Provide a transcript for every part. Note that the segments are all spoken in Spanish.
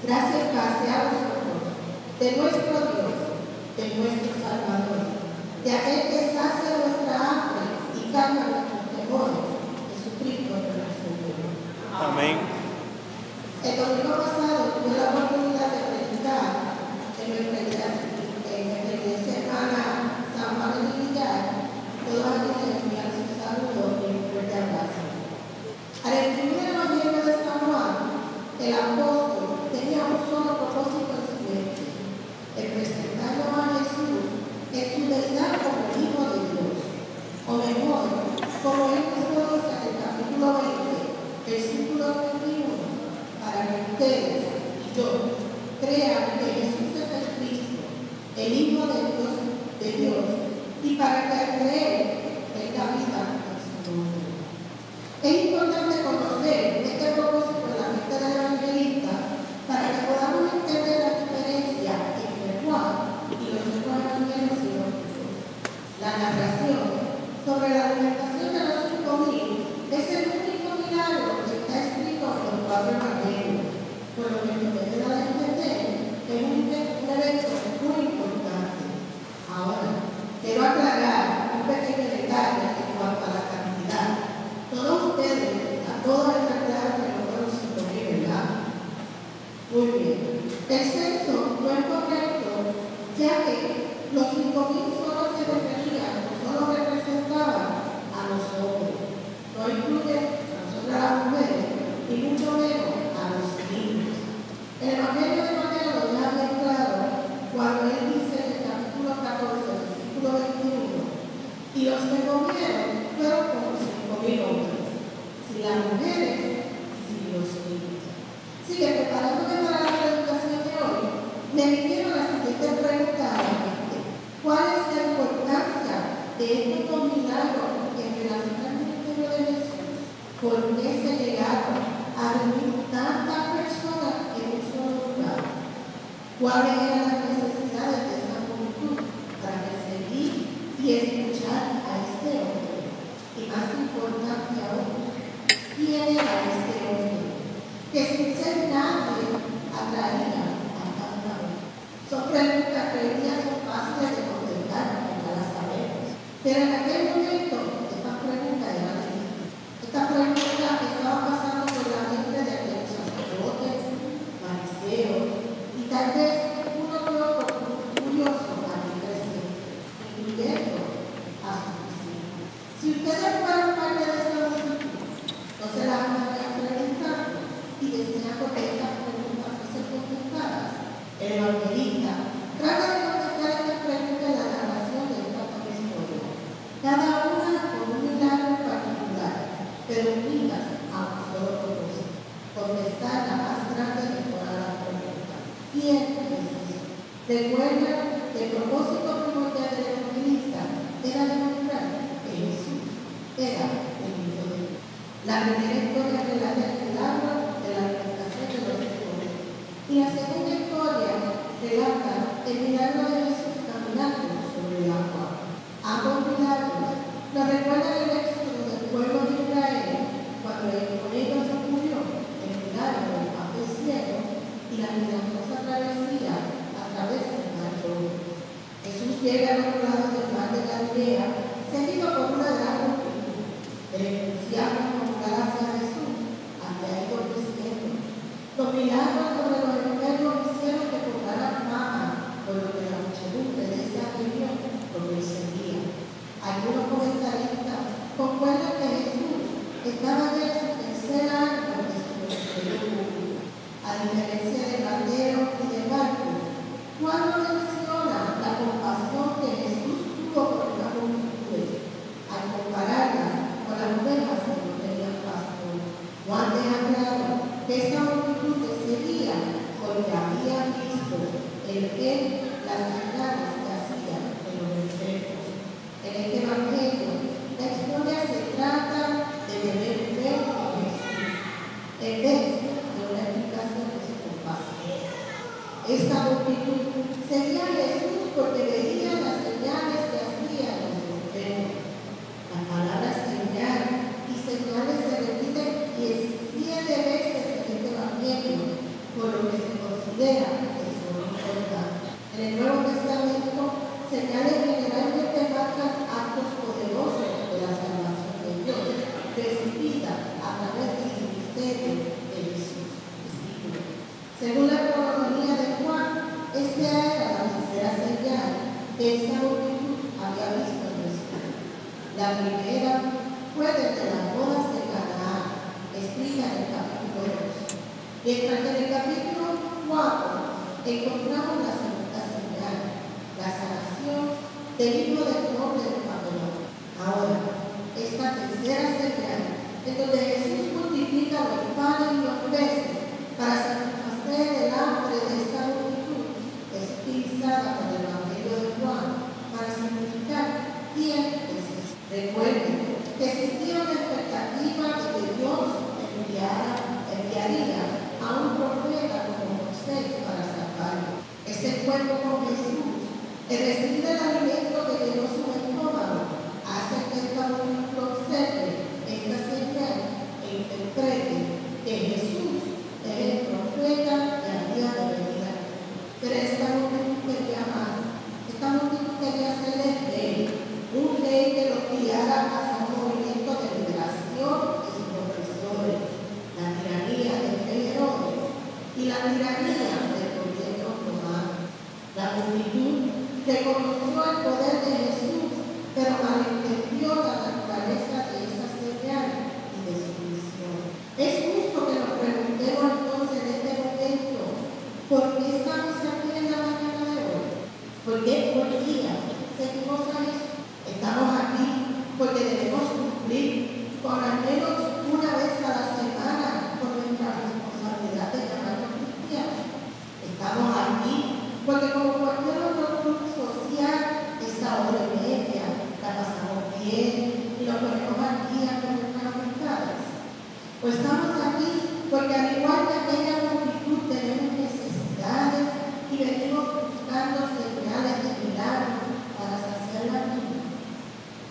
Gracias pase a vosotros, de nuestro Dios, de nuestro Salvador, de aquel que sacia vuestra hambre y calma nuestros temores, Jesucristo nuestro Señor. Amén. El domingo pasado tuve la oportunidad de predicar en nuestra iglesia hermana San Juan de Villar. Todos aquí les envían sus saludos y un fuerte abrazo. Al escribir el Evangelio de San Juan, el apóstol tenía un solo propósito en su mente: el presentarlo a Jesús en su deidad como el Hijo de Dios, o mejor, como él mismo dice en el capítulo 20, versículo 21, para que ustedes y yo crean que Jesús es el Cristo, el Hijo de Dios, y para que al creer tenga vida en su nombre. Es importante conocer este propósito de la mente del evangelista para que podamos entender la diferencia entre Juan y los otros evangelios sinópticos. La narración sobre la alimentación de los 5.000 es el único milagro que está escrito en los 4 evangelios, por lo que nos debe dar a entender que es un evento muy importante. Ahora, quiero aclarar un pequeño detalle en cuanto a la cantidad. Todos ustedes, a todas estas clases que no fueron 5.000, ¿verdad? Muy bien. El censo no es correcto, ya que los 5.000 solo se referían, o solo representaban a los hombres. No incluye a nosotras las mujeres, y mucho menos a los niños. El Evangelio de Mateo lo deja bien claro cuando él dice en el capítulo 14, versículo 21, y los que comieron fueron como 5.000 hombres, sin las mujeres y sin los niños. Así que preparándome para la predicación de hoy, me vinieron la siguiente pregunta a la mente: ¿cuál es la importancia de estos 2 milagros en relación al ministerio de Jesús? ¿Por qué se llegaron a reunir tantas personas en un solo lugar? ¿Cuáles eran las necesidades de esa multitud para recibir y escuchar a este hombre? Y más importante aún, ¿quién era este hombre? Que sin ser nadie atraía a cada uno. Son preguntas que hoy día son fáciles de contestar, porque ya las sabemos. Pero en aquel momento, estas preguntas eran difíciles. Estas preguntas estaban pasando por la mente de aquellos sacerdotes, fariseos, y tal vez uno que otro curioso aquí presente, incluyendo a sus discípulos. Si ustedes fueran parte de esa multitud, no se las andarían preguntando y deseando que estas preguntas fuesen contestadas. El evangelista trata de contestar estas preguntas en la narración de esta historia, cada una con un milagro en particular, pero unidas a un solo propósito: contestar la más grande de todas las preguntas: ¿quién es Jesús? Recuerda que el propósito primordial del evangelista era demostrar que Jesús era el Hijo de Dios. La primera historia relata el milagro de la alimentación de los 5.000, y la segunda historia relata el milagro de Jesús caminando sobre el agua. Ambos milagros nos recuerdan el éxodo del pueblo de Israel cuando con ellos ocurrió el milagro del pan del cielo y la milagrosa travesía a través del mar Rojo. Jesús llega al otro lado del mar de Galilea, seguido por una gran multitud. El entusiasmo popular hacia Jesús había ido creciendo. Los milagros sobre los enfermos hicieron que cobraran fama, por lo que la muchedumbre de esa región lo perseguía. Algunos comentaristas concuerdan que Jesús estaba ya en su tercer año de su ministerio público. A diferencia de banderos y de barcos, Juan no menciona la compasión que Jesús tuvo por las multitudes al compararlas con las ovejas que no tenían pastor. Juan deja claro que esa multitud le seguía porque había visto el que las señales que hacían en los enfermos. En este evangelio, la historia se trata de tener fe en Jesús, en vez de una explicación de su compasión. Esta multitud seguía a Jesús porque veía las señales que hacían los enfermos. Las palabras señal y señales se repiten 17 veces en este evangelio, por lo que se considera considera que son importantes. En el Nuevo Testamento, señales generalmente marcan actos poderosos de la salvación de Dios, recibida a través del ministerio de Jesús. Según la cronología de Juan, esta era la tercera señal que esta multitud había visto en Jesús. La primera fue desde las bodas de Caná, escrita en el capítulo 2. Mientras que en el capítulo 4 encontramos la segunda señal, la sanación del hijo del norte de Babelón. Ahora, esta tercera señal, en donde Jesús multiplica los panes y los peces para satisfacer el hambre de esta multitud, es utilizada por el Evangelio de Juan para significar quién es Jesús. Recuerden que existía una expectativa de que Dios enviaría a un profeta como Moisés para salvarlos. Este pueblo con Jesús, el recibir el alimento que llenó su estómago, hace que esta multitud observe esta señal e interprete que Jesús es el profeta que había de venir aquí. Pero esta multitud quería más. Esta multitud quería ser el rey, un rey que los guiara hacia un movimiento de liberación de sus opresores, la tiranía del rey Herodes y la tiranía del gobierno romano. La multitud reconoció el poder de Jesús, pero malentendió la naturaleza de esa señal y de su misión. Es justo que nos preguntemos entonces en este momento, ¿por qué estamos aquí en la mañana de hoy? ¿Por qué hoy día seguimos a Jesús? Estamos aquí porque debemos cumplir con al menos una vez a la semana con nuestra responsabilidad de llamarnos cristianos. Estamos aquí porque como cualquier otro grupo social, esta hora y media la pasamos bien y nos ponemos al día con nuestras amistades. Pues estamos aquí porque al igual que aquella multitud tenemos necesidades y venimos buscando señales de milagros para saciar la vida.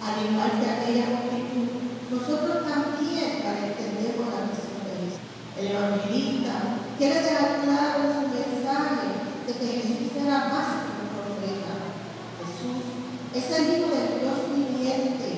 Al igual que aquella multitud, nosotros también entendemos la misión de Jesús. El evangelista quiere dejar claro en su mensaje de que Jesús era más que un profeta. Jesús es el Hijo del Dios viviente,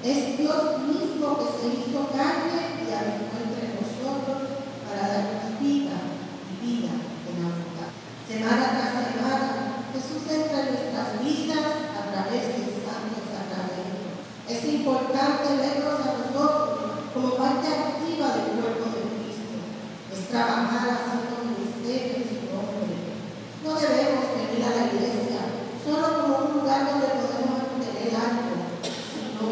es Dios mismo que se hizo carne y habitó entre nosotros para darnos vida y vida en abundancia. Semana tras semana, Jesús entra en nuestras vidas a través del Santo Sacramento. Es importante vernos a nosotros como parte activa del cuerpo de Cristo. Es trabajar haciendo ministerio en su nombre. No debemos venir a la iglesia solo como un lugar donde podemos obtener algo, sino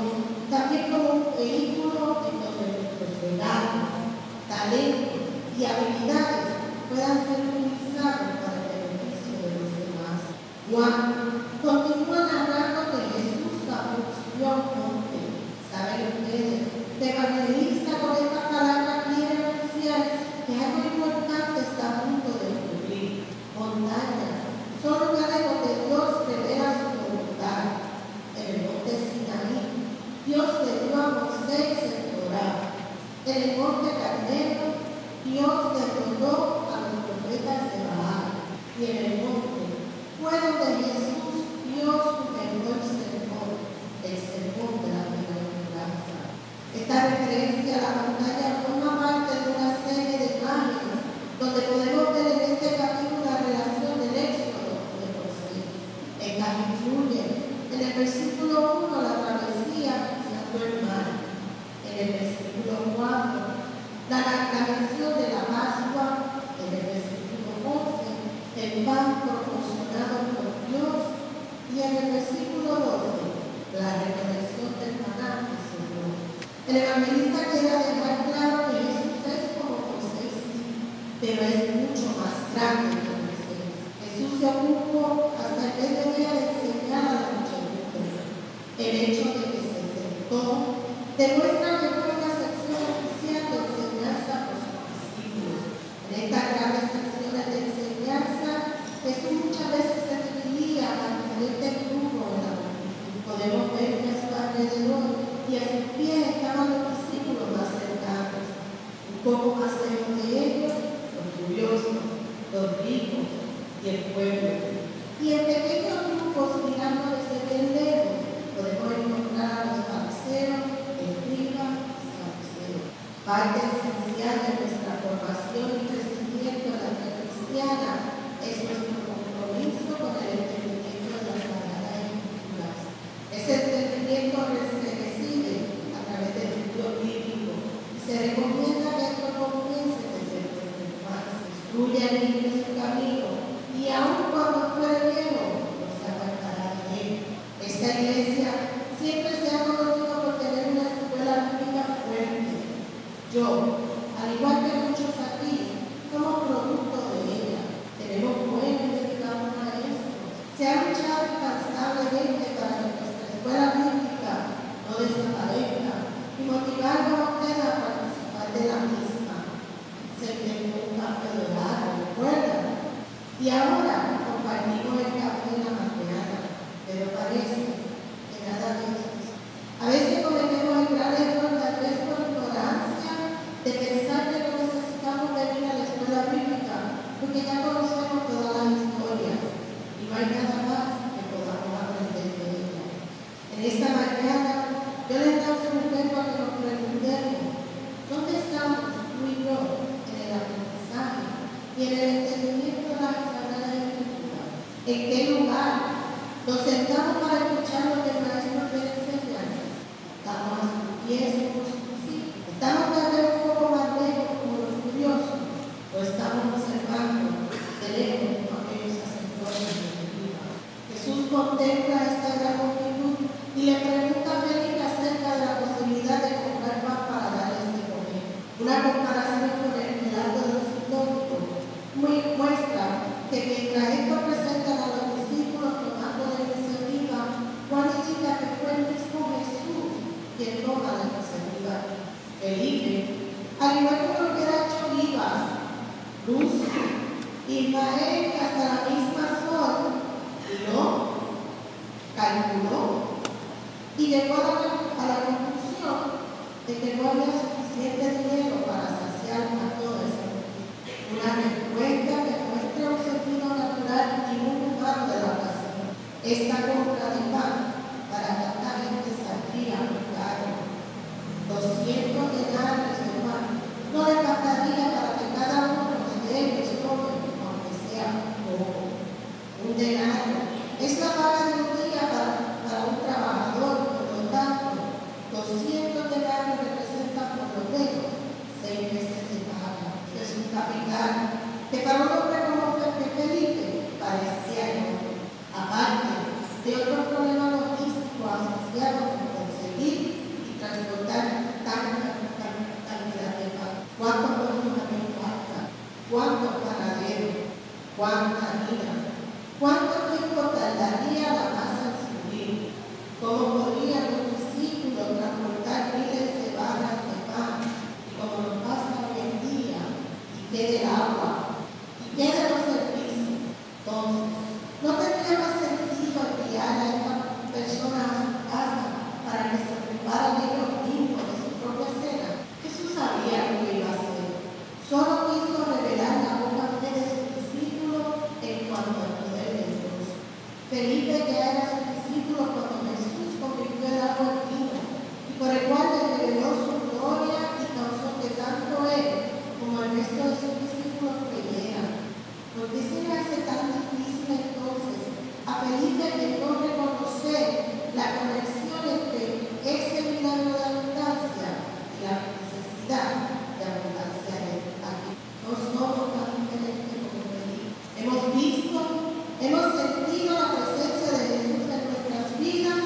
también como un vehículo en donde nuestros regalos, talentos y habilidades puedan ser utilizados para el beneficio de los demás. Juan continúa narrando que Jesús subió a un monte. ¿Saben ustedes? El evangelista con esta palabra quiere anunciar que algo importante está a punto de ocurrir. Montañas son lugares donde Dios revela su voluntad. En el monte Sinaí, Dios le dio a Moisés el Torá. En el monte Carmelo, Dios derrotó a los profetas de Baal. Y en el monte fue donde Jesús dio su mejor sermón, el sermón de la bienaventuranza. Esta referencia a la montaña forma parte de una serie de imágenes donde podemos ver en este capítulo la relación del éxodo de Moisés. Esta incluye en el versículo 1 la travesía cruzando el mar. En el versículo 4 la mención de la Pascua. En el versículo 11 el pan proporcionado por Dios. Y en el versículo 12 la resurrección del maná que se dio. El evangelista quiere dejar claro que Jesús es como Moisés, pero es mucho más grande que Moisés. Jesús se ocupó hasta el mediodía de enseñar a la muchedumbre. El hecho de que se sentó demuestra que fue una sección oficial de enseñanza por sus discípulos. En estas grandes secciones de enseñanza, Jesús muchas veces se dividía a diferentes grupos de la multitud. Podemos ver que a su alrededor y a sus pies estaban los discípulos más cercanos. Un poco más lejos de ellos, los curiosos, los ricos, y el pueblo. Y en pequeños grupos, mirando desde bien lejos, podemos encontrar a los fariseos, escribas y saduceos. Parte esencial de nuestra formación y crecimiento en la fe cristiana es nuestro compromiso con el entendimiento de las Sagradas Escrituras. Ese entendimiento se recibe a través del estudio bíblico y se recomienda que esto comience desde nuestra infancia. Instruye al niño en su camino y aun cuando fuere viejo, no se apartará de él. Esta iglesia siempre se ha conocido por tener una escuela bíblica fuerte. Yo, al igual que muchos aquí, somos producto de ella. Tenemos buenos y dedicados maestros. Se ha luchado incansablemente para que nuestra escuela bíblica no desaparezca y motivarlo a usted a participar de la misma. Se inventó un café dorado, ¿recuerdan? Y ahora compartimos el café en la mañana, pero parece que nada de eso. A veces cometemos el gran error, tal vez por ignorancia, de pensar que no necesitamos venir a la escuela bíblica, porque ya conocemos todas las historias y no hay nada más que podamos aprender de ella. En esta mañana, yo les invito a que nos preguntemos, ¿dónde estamos tú y yo en el aprendizaje y en el entendimiento de las Sagradas Escrituras? ¿En qué lugar nos sentamos para escuchar lo que el Maestro quiere enseñarnos? ¿Estamos a sus pies como sus discípulos? ¿Estamos tal vez un poco más lejos como los curiosos? ¿O estamos observando de lejos como aquellos sacerdotes de vida? Jesús contempla esta gran multitud y le pregunta a Felipe acerca de la posibilidad de comprar pan para darles de comer. Una comparación con el milagro de los indómitos muestra que mientras esto presentan a los discípulos tomando la iniciativa, Juan indica que fue el mismo Jesús quien toma la iniciativa. Felipe, al igual que lo hubiera hecho Vivas, Luz, Ismael y hasta la misma Sol, calculó y llegó a la conclusión de que no había suficiente dinero para saciar a toda esa multitud. Una respuesta que muestra un sentido natural y muy humano de la ocasión. Esta compra de pan para tanta gente saldría muy caro. 200 denarios de pan no le bastaría para que cada uno de ellos tome, aunque sea poco. Un denario es la paga de un día para un trabajador, por lo tanto, 200 denarios representan por lo menos 6 meses de paga. Es un capital que para un hombre como Felipe parecía enorme. Aparte de otros problemas logísticos asociados con conseguir y transportar tanta cantidad de pan. ¿Cuántos niños hacen falta? ¿Cuántos panaderos? ¿Cuánta harina? ¿Cuánto tiempo tardaría la masa en subir? ¿Cómo podrían los discípulos transportar miles de barras de pan? Y como nos pasa hoy en día, y qué del agua, y qué de los servicios. Entonces, ¿no tendría más sentido enviar a esta persona a su casa para que se ocuparan ellos mismos de su propia cena? Jesús sabía lo que iba a hacer. Solo quiso revelar la buena fe de sus discípulos en cuanto al poder de Dios. Felipe ya era su discípulo cuando Jesús convirtió el agua en vino, y por el cual le reveló su gloria y causó que tanto él como el resto de sus discípulos creyeran. ¿Por qué se le hace tan difícil entonces a Felipe de no reconocer la conexión entre ese milagro de abundancia y la necesidad de abundancia de aquí? No somos tan diferentes como Felipe. Hemos sentido la presencia de Jesús en nuestras vidas,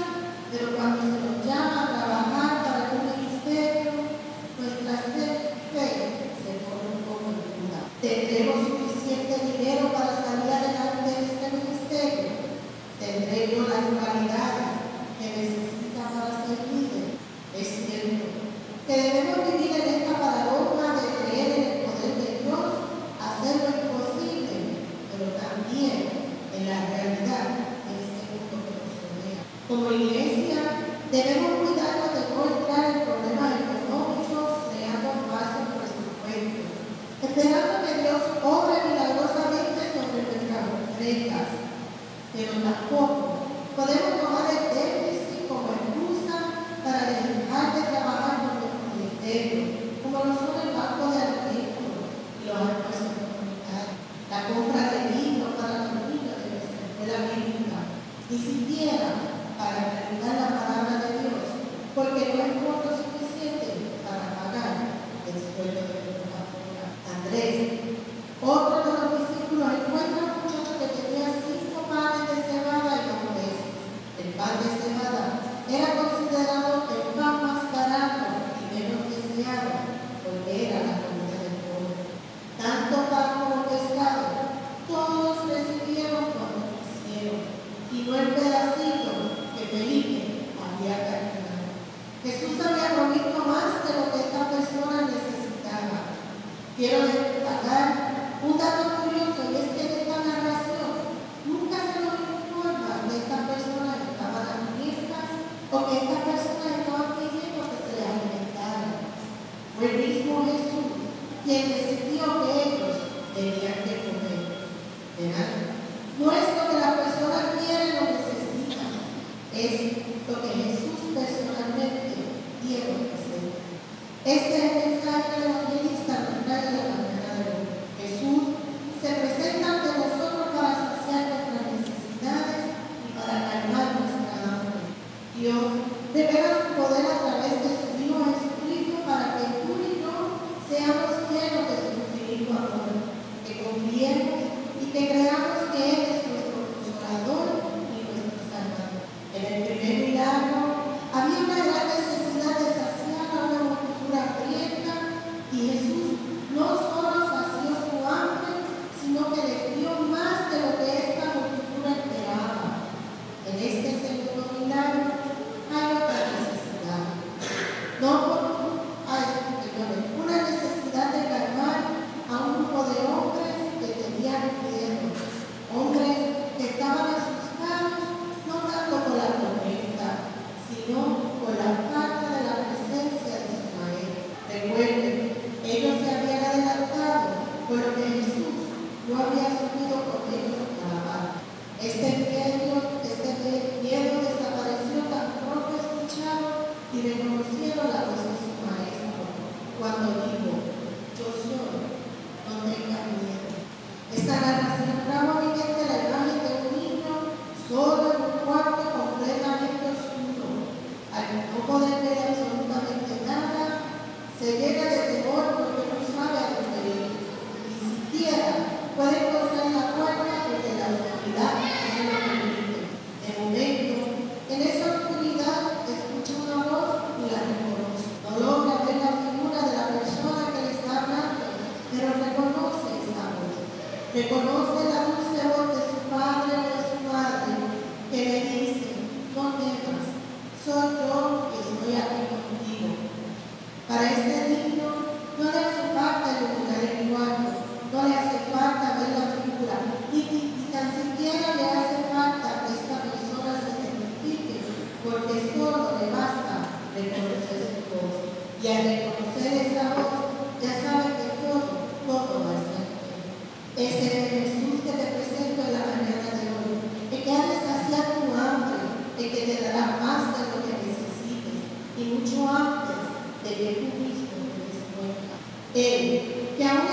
pero cuando se nos llama a trabajar para un ministerio, nuestra fe se pone un poco en duda. ¿Tendremos suficiente dinero para salir adelante de este ministerio? ¿Tendré yo las cualidades que necesita para ser líder? Es cierto que debemos vivir en esta paradoja de creer en el poder de Dios, hacer lo imposible, pero también en la realidad de este mundo que nos rodea. Como iglesia, debemos cuidarnos de no entrar en problemas económicos creando falsos presupuestos, esperando que Dios obre milagrosamente sobre nuestra quien decidió que ellos tenían que comer. ¿Verdad? No es lo que la persona quiere o necesita, es lo que Jesús personalmente quiere ofrecer. Este es el mensaje del evangelista nos trae de la mañana de hoy. Jesús se presenta ante nosotros para saciar nuestras necesidades y para calmar nuestra hambre. Dios revela su poder a través de su Hijo Jesucristo para que tú y yo seamos llenos de su infinito amor, que confiemos y que creamos que Él es nuestro consolador y nuestro salvador. En el primer milagro había una gran necesidad de saciar a una multitud hambrienta y Jesús no solo sació su hambre, sino que les dio más de lo que esta multitud esperaba. En este segundo milagro hay otra necesidad. Una necesidad de calmar a un grupo de hombres que tenían miedo. Hombres que estaban asustados no tanto por la tormenta, sino por la falta de la presencia de su maestro. Recuerden, ellos se habían adelantado, por lo que Jesús no había subido con ellos a la barca. Este miedo desapareció tan pronto escucharon y reconocieron la voz de su maestro cuando dijo: yo soy, no tengan miedo. Esta narración trajo a mi mente la imagen de un niño solo en un cuarto completamente oscuro. Al no poder ver absolutamente nada, se llena de temor porque no sabe a dónde ir. Ni siquiera puede encontrar la puerta porque la oscuridad no se lo permite. De momento, en esa oscuridad escucha una voz y la reconoce. No logra ver la figura de la persona que le está hablando, pero reconoce esa voz. Reconoce la dulce voz de su padre o de su madre que le dice: no temas, soy yo que estoy aquí contigo. Para este niño no le hace falta iluminar el cuarto, no le hace falta ver la figura, ni tan siquiera le hace falta que esta persona se identifique, porque solo le basta reconocer su voz. Y al reconocer esa voz, ya sabe que todo va a estar bien. Ese es el Jesús que te presento en la mañana de hoy, el que ha de saciar tu hambre, el que te dará más de lo que necesites, y mucho antes de que tú mismo te des cuenta. Él, que aún